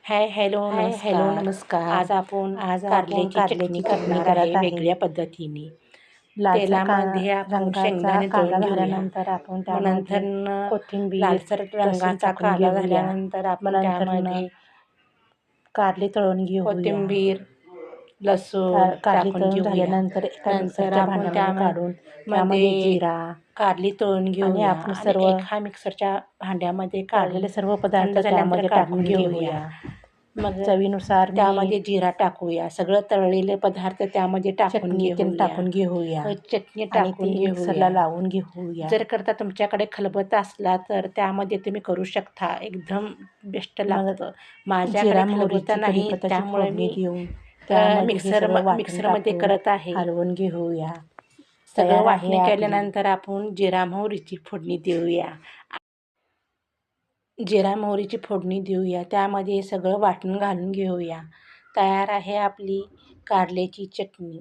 Hello नमस्कार. नमस्कार. आज आपण कारल्याची कारल्याची चटणी चटणी करणार करत आहे आहे. वेगळ्या पद्धतीने. लालसर तेलामध्ये आपण रंगाचा शेंगदाणे कांदा तळून घेऊया. झाल्यानंतर आपण मग त्यामध्ये नंतर कोथिंबीर, लालसर लसूण रंगाचा टाकून कांदा घेऊया. झाल्यानंतर मग आपण नंतर त्यामध्ये कारली तळून घेऊया. कोथिंबीर, लसूण कारली टाकून तळून घेऊया. झाल्यानंतर एका नंतर मिक्सरच्या आपण भांड्यामध्ये काढून त्यामध्ये मध्ये जिरा कारली तळून आणि घेऊया आपण आणि सर्व एका मिक्सरच्या भांड्यामध्ये काढून काढलेले सर्व थंड पदार्थ झाल्यानंतर त्यामध्ये काढून टाकून घेऊया. मग चवीनुसार त्यामध्ये मीठ, जिरा टाकूया. सगळं तळलेले पदार्थ त्यामध्ये टाकून चटणी घेऊया. टाकून घेऊया चटणी आणि टाकून ती मिक्सरला घेऊया. लावून घेऊया. जर करता तुमच्याकडे खलबत्ता असला तर त्यामध्ये तुम्ही करू शकता. एकदम बेस्ट मग लागतं. माझ्याकडे जिरा खलबत्ता मोहरीची नाही कढीपत्त्याची त्यामुळे फोडणी मी देऊन त्यामध्ये हे सगळं वाटण मिक्सरमध्ये टाकून करत आहे. हलवून घेऊया. सगळं तयार आहे वाटणी आपली केल्यानंतर आपण जिरा मोहरीची फोडणी देऊया. जिरा मोहरीची फोडणी देऊया. त्यामध्ये सगळं वाटण घालून घेऊया. तयार आहे आपली कारल्याची चटणी.